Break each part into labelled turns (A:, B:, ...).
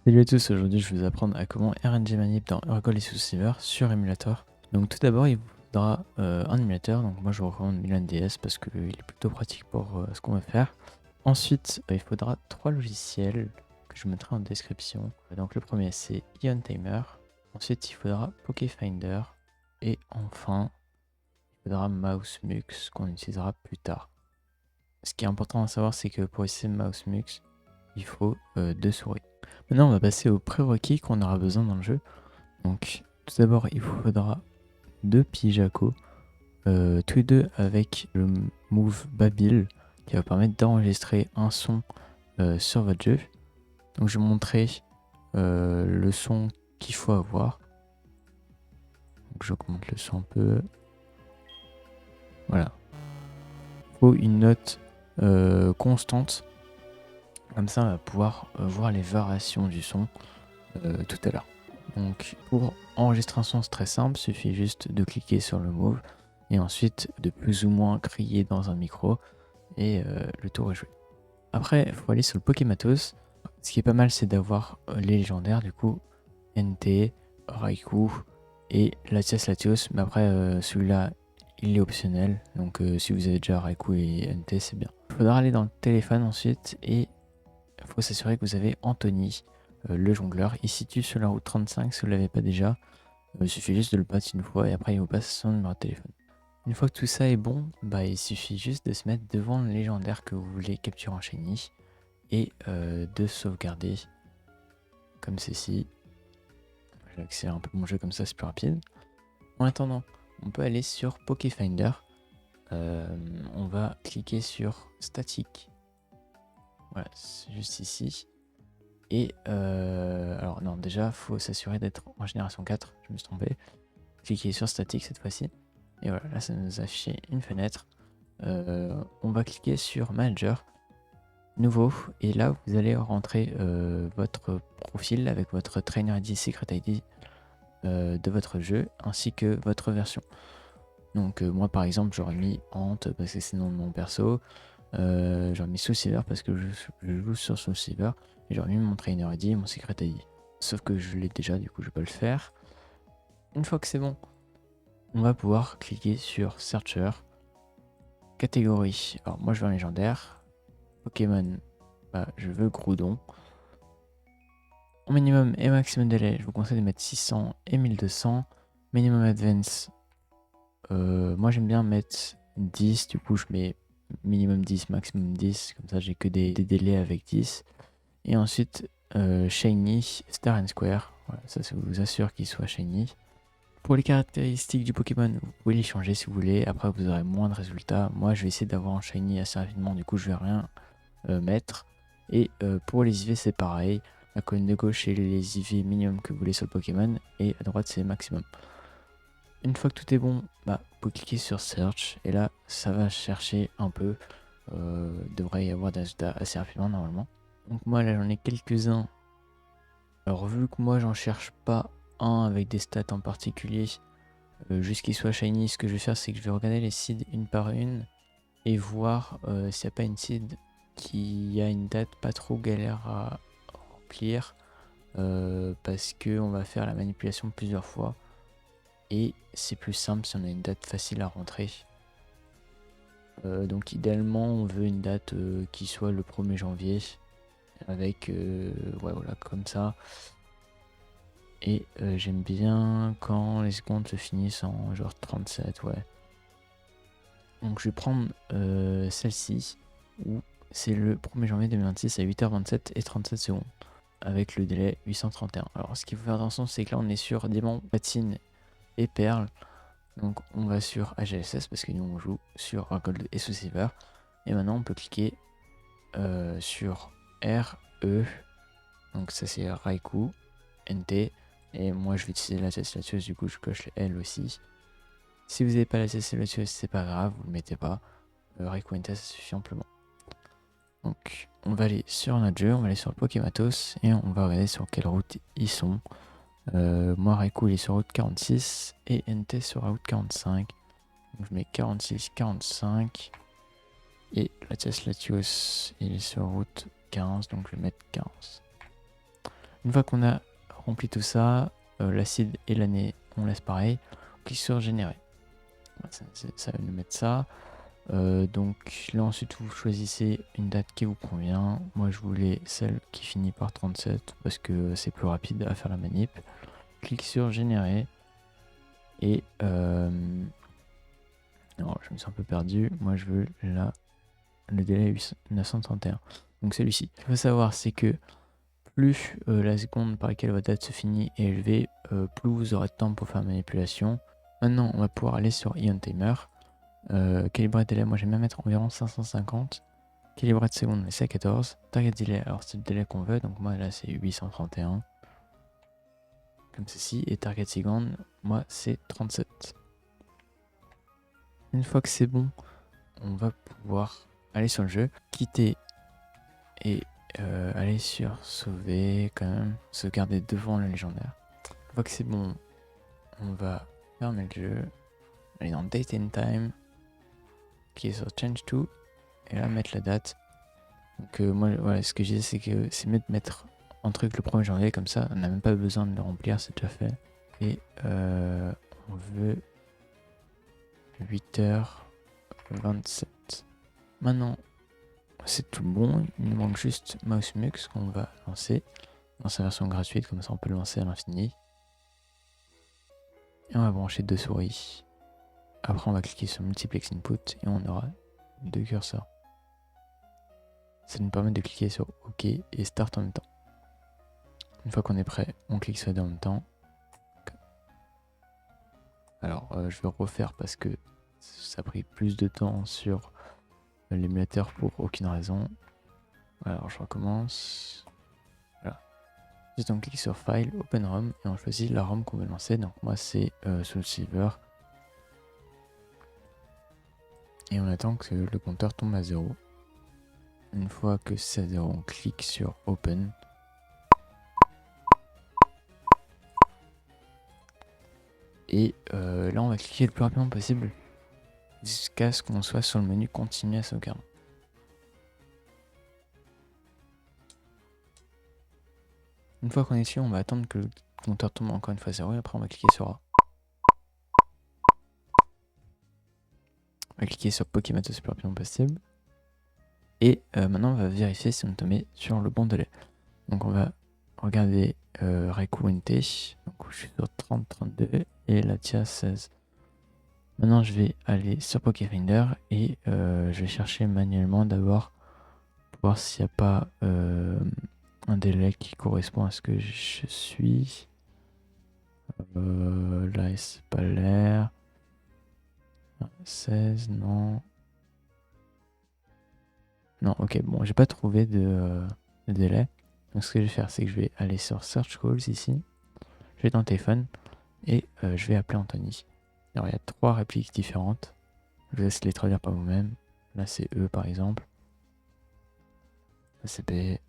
A: Salut à tous, aujourd'hui je vais vous apprendre à comment RNG manip dans Urgol et Soussiver sur émulateur. Donc tout d'abord il vous faudra un émulateur, donc moi je vous recommande Milan DS parce qu'il est plutôt pratique pour ce qu'on va faire. Ensuite il faudra 3 logiciels que je mettrai en description. Donc le premier c'est Ion Timer, ensuite il faudra Pokefinder et enfin il faudra MouseMux qu'on utilisera plus tard. Ce qui est important à savoir c'est que pour utiliser MouseMux il faut 2 souris. Maintenant, on va passer aux prérequis qu'on aura besoin dans le jeu. Donc, tout d'abord, il vous faudra 2 Pijaco, tous deux avec le move Babil, qui va permettre d'enregistrer un son sur votre jeu. Donc, je vais montrer le son qu'il faut avoir. Donc, j'augmente le son un peu. Voilà. Il faut une note constante. Comme ça, on va pouvoir voir les variations du son tout à l'heure. Donc pour enregistrer un son, c'est très simple, il suffit juste de cliquer sur le move et ensuite de plus ou moins crier dans un micro et le tour est joué. Après, il faut aller sur le Pokématos. Ce qui est pas mal, c'est d'avoir les légendaires, du coup, NT, Raikou et Latias Latios. Mais après, celui-là, il est optionnel. Donc si vous avez déjà Raikou et NT, c'est bien. Il faudra aller dans le téléphone ensuite et il faut s'assurer que vous avez Anthony, le jongleur. Il se situe sur la route 35 si vous ne l'avez pas déjà. Il suffit juste de le battre une fois et après il vous passe son numéro de téléphone. Une fois que tout ça est bon, il suffit juste de se mettre devant le légendaire que vous voulez capturer en shiny et de sauvegarder comme ceci. Je vais accélérer un peu mon jeu comme ça, c'est plus rapide. En attendant, on peut aller sur Pokefinder. On va cliquer sur Static. Voilà, c'est juste ici. Et alors non, déjà, faut s'assurer d'être en génération 4, je me suis trompé. Cliquez sur Static cette fois-ci. Et voilà, là ça nous a affiché une fenêtre. On va cliquer sur Manager, nouveau, et là vous allez rentrer votre profil avec votre Trainer ID, Secret ID de votre jeu, ainsi que votre version. Donc moi par exemple j'aurais mis Ant parce que c'est le nom de mon perso. J'aurais mis Soulsilver parce que je joue sur Soulsilver. Et j'aurais mis mon Trainer ID et mon Secret ID. Sauf que je l'ai déjà, du coup je peux le faire. Une fois que c'est bon, on va pouvoir cliquer sur Searcher. Catégorie. Alors moi je veux un légendaire. Pokémon, je veux Groudon. En minimum et maximum délai, je vous conseille de mettre 600 et 1200. Minimum advance, moi j'aime bien mettre 10, du coup je mets minimum 10, maximum 10, comme ça j'ai que des délais avec 10. Et ensuite Shiny, Star and Square, voilà, ça vous assure qu'il soit Shiny. Pour les caractéristiques du Pokémon, vous pouvez les changer si vous voulez, après vous aurez moins de résultats. Moi je vais essayer d'avoir un Shiny assez rapidement, du coup je vais rien mettre. Et pour les IV c'est pareil, la colonne de gauche c'est les IV minimum que vous voulez sur le Pokémon, et à droite c'est maximum. Une fois que tout est bon, vous pouvez cliquer sur Search, et là ça va chercher un peu, devrait y avoir des résultats assez rapidement normalement. Donc moi là j'en ai quelques-uns. Alors vu que moi j'en cherche pas un avec des stats en particulier, juste qu'il soit shiny, ce que je vais faire c'est que je vais regarder les seeds une par une et voir s'il n'y a pas une seed qui a une date pas trop galère à remplir, parce que on va faire la manipulation plusieurs fois et c'est plus simple si on a une date facile à rentrer. Donc idéalement on veut une date qui soit le 1er janvier avec ouais voilà comme ça. Et j'aime bien quand les secondes se finissent en genre 37, ouais. Donc je vais prendre celle-ci, où c'est le 1er janvier 2026 à 8h27 et 37 secondes, avec le délai 831. Alors ce qu'il faut faire attention, c'est que là on est sur diamant, platine et perle. Donc on va sur AGSS parce que nous on joue sur Gold et Silver. Et maintenant on peut cliquer sur RE, donc ça c'est Raikou, NT. Et moi je vais utiliser la Latios, du coup je coche le L aussi. Si vous n'avez pas la Latios, c'est pas grave, vous le mettez pas. Raikou NT ça suffit amplement. Donc on va aller sur notre jeu, on va aller sur le Pokématos et on va regarder sur quelle route ils sont. Moi Raikou il est sur route 46 et NT sur la route 45. Donc je mets 46, 45. Et Latias Latios il est sur route 15, donc je vais mettre 15. Une fois qu'on a rempli tout ça, l'acide et l'année, on laisse pareil. On clique sur générer. Ça va nous mettre ça. Donc là ensuite vous choisissez une date qui vous convient. Moi je voulais celle qui finit par 37 parce que c'est plus rapide à faire la manip. Clique sur générer et alors, je me suis un peu perdu. Moi je veux là le délai 931. Donc celui-ci. Ce qu'il faut savoir c'est que plus la seconde par laquelle votre date se finit est élevée, plus vous aurez de temps pour faire la manipulation. Maintenant on va pouvoir aller sur Ion Timer. Calibrer de délai, moi j'aime bien mettre environ 550. Calibrer de seconde, c'est à 14. Target delay, alors c'est le délai qu'on veut, donc moi là c'est 831. Comme ceci. Et target seconde, moi c'est 37. Une fois que c'est bon, on va pouvoir aller sur le jeu, quitter et aller sur sauver quand même, sauvegarder devant le légendaire. Une fois que c'est bon, on va fermer le jeu, aller dans Date and Time, qui est sur Change to, et là mettre la date. Donc moi voilà, ce que je disais c'est que c'est mieux de mettre un truc le 1er janvier, comme ça on n'a même pas besoin de le remplir, c'est déjà fait. Et on veut 8h27. Maintenant c'est tout bon, il nous manque juste MouseMux qu'on va lancer dans sa version gratuite, comme ça on peut le lancer à l'infini. Et on va brancher 2 souris. Après on va cliquer sur Multiplex Input et on aura 2 curseurs. Ça nous permet de cliquer sur OK et Start en même temps. Une fois qu'on est prêt, on clique sur les deux en même temps. Alors je vais refaire parce que ça a pris plus de temps sur l'émulateur pour aucune raison. Alors je recommence. Voilà. Juste on clique sur File, Open ROM et on choisit la ROM qu'on veut lancer. Donc moi c'est Soul Silver. Et on attend que le compteur tombe à 0. Une fois que c'est à 0, on clique sur Open. Et là on va cliquer le plus rapidement possible jusqu'à ce qu'on soit sur le menu Continuer à sauvegarder. Une fois qu'on est dessus, on va attendre que le compteur tombe encore une fois à 0 et après on va cliquer sur A. On va cliquer sur Pokématos le plus rapidement possible. Et maintenant on va vérifier si on est tombé sur le bon délai. Donc on va regarder Raikou NT. Donc je suis sur 30-32 et la TIA 16. Maintenant je vais aller sur Pokéfinder et je vais chercher manuellement d'abord pour voir s'il n'y a pas un délai qui correspond à ce que je suis. Là c'est pas l'air. 16, non. Non, ok, bon, j'ai pas trouvé de délai. Donc ce que je vais faire, c'est que je vais aller sur Search Calls ici. Je vais dans le téléphone et je vais appeler Anthony. Alors il y a 3 répliques différentes. Je vous laisse les traduire par vous-même. Là c'est E par exemple. Là c'est P.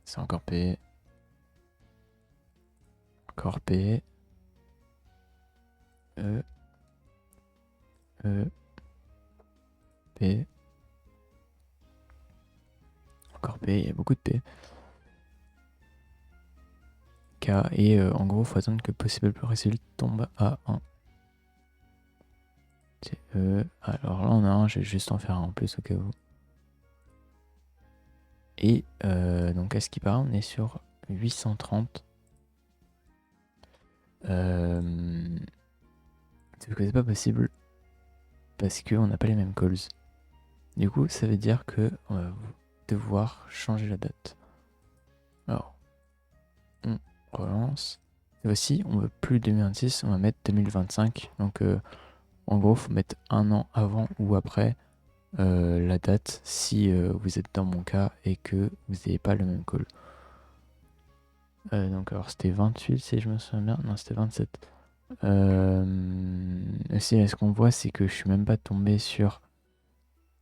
A: C'est encore P. Encore P. E. E. P. Encore P, il y a beaucoup de P. K. Et en gros, il faut attendre que Possible Result tombe à 1. C'est E. Alors là on a un, je vais juste en faire un en plus au cas où. Et donc à ce qui paraît, on est sur 830. Sauf que c'est pas possible parce qu'on n'a pas les mêmes calls. Du coup, ça veut dire que on va devoir changer la date. Alors, on relance. Et aussi, on veut plus 2026, on va mettre 2025. Donc, en gros, faut mettre un an avant ou après la date si vous êtes dans mon cas et que vous n'avez pas le même call. Donc, alors c'était 28 si je me souviens bien. Non, c'était 27. Ce qu'on voit, c'est que je suis même pas tombé sur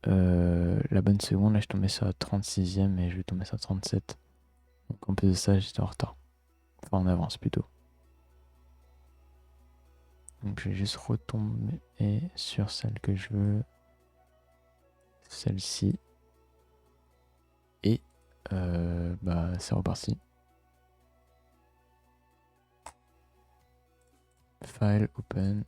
A: la bonne seconde. Là, je suis tombé sur la 36e et je vais tomber sur la 37. Donc, en plus de ça, j'étais en retard. Enfin, en avance plutôt. Donc, je vais juste retomber sur celle que je veux. Celle-ci. Et bah c'est reparti. File, open.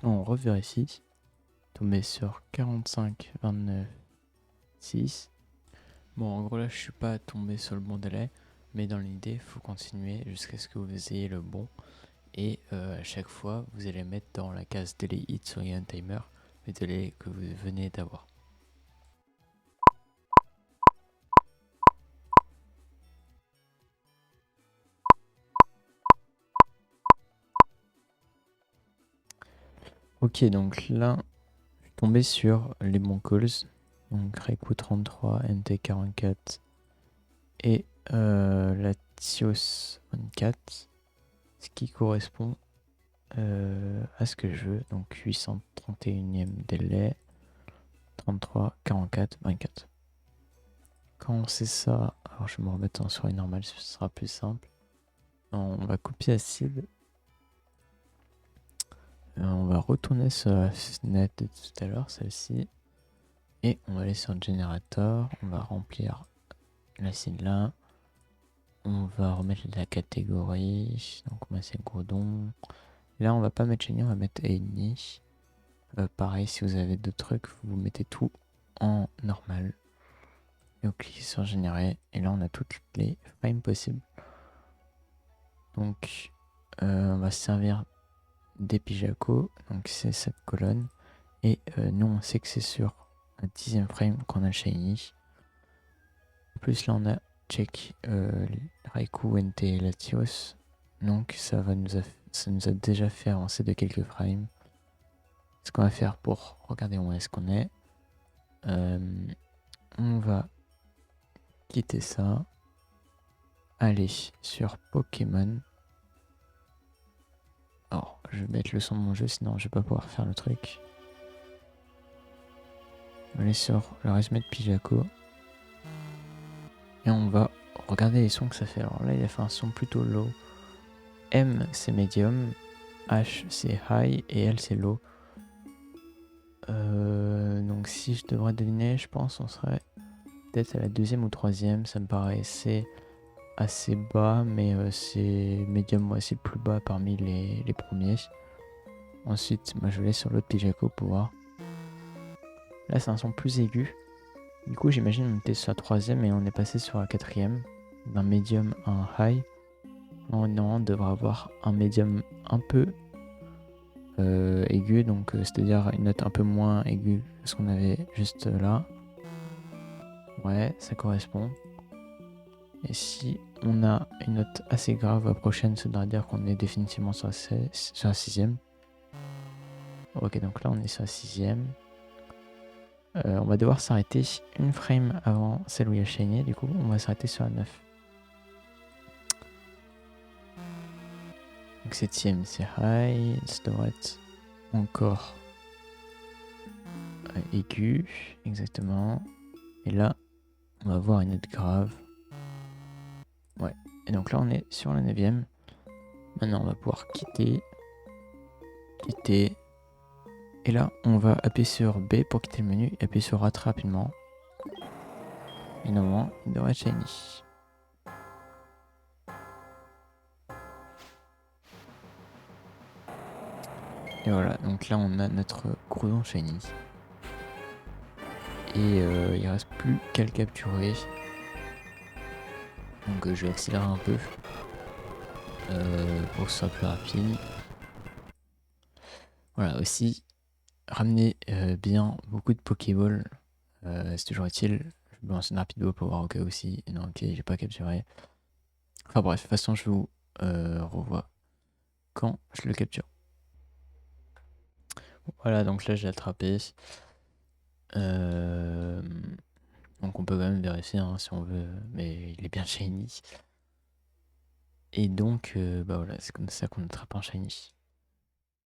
A: On revérifie. Tomber sur 45, 29, 6. Bon, en gros là je suis pas tombé sur le bon délai, mais dans l'idée il faut continuer jusqu'à ce que vous ayez le bon. Et à chaque fois vous allez mettre dans la case delay hit sur Game Timer le délai que vous venez d'avoir. Ok, donc là je suis tombé sur les bons calls. Donc Reku 33, NT 44 et Latios 24, ce qui correspond à ce que je veux. Donc 831e délai, 33, 44, 24. Quand on sait ça, alors je vais me remettre en souris normale, ce sera plus simple. On va copier la cible. On va retourner sur la fenêtre de tout à l'heure, celle-ci. Et on va aller sur Generator. On va remplir la cible là. On va remettre la catégorie. Donc on va mettre Gourdon. Là on va pas mettre Shiny, on va mettre Eni. Pareil, si vous avez d'autres trucs, vous mettez tout en normal. Et vous cliquez sur générer. Et là on a toutes les frames possibles. Donc on va se servir des Pijaco. Donc c'est cette colonne. Et nous on sait que c'est sur un 10e frame qu'on a le Shiny. En plus là on a check Raikou, NT et Latios. Donc ça nous a déjà fait avancer de quelques frames. Ce qu'on va faire pour regarder où est-ce qu'on est. On va quitter ça. Aller sur Pokémon. Alors, je vais mettre le son de mon jeu, sinon je vais pas pouvoir faire le truc. On va aller sur le résumé de Pijaco. Et on va regarder les sons que ça fait. Alors là, il a fait un son plutôt low. M, c'est medium. H, c'est high. Et L, c'est low. Donc si je devrais deviner, je pense on serait peut-être à la 2e ou 3e. Ça me paraissait assez bas, mais c'est medium, moi c'est le plus bas parmi les premiers. Ensuite, moi je vais aller sur l'autre Pijaco pour voir. Là c'est un son plus aigu. Du coup j'imagine on était sur la 3e et on est passé sur la 4e. D'un medium à un high. On devrait avoir un medium un peu aigu, donc c'est-à-dire une note un peu moins aiguë que ce qu'on avait juste là. Ouais, ça correspond. Et si on a une note assez grave à prochaine, ça doit dire qu'on est définitivement sur la 6e. Ok, donc là on est sur la 6e. On va devoir s'arrêter une frame avant celle où il y a Shiny. Du coup, on va s'arrêter sur la 9. Donc 7e c'est high. Ça devrait être encore aigu. Exactement. Et là, on va avoir une note grave. Ouais. Et donc là, on est sur la 9e. Maintenant, on va pouvoir quitter. Et là, on va appuyer sur B pour quitter le menu et appuyer sur A très rapidement. Et normalement, il devrait être shiny. Et voilà, donc là, on a notre Groudon shiny. Et il reste plus qu'à le capturer. Donc je vais accélérer un peu pour que ce soit plus rapide. Voilà, aussi, ramener bien beaucoup de Pokéball. C'est toujours utile. Je vais lancer une rapide pour voir au cas aussi. Non, ok, j'ai pas capturé. Enfin bref, de toute façon, je vous revois quand je le capture. Voilà, donc là, j'ai attrapé. Donc on peut quand même vérifier hein, si on veut, mais il est bien shiny. Et donc, bah voilà, c'est comme ça qu'on attrape un shiny.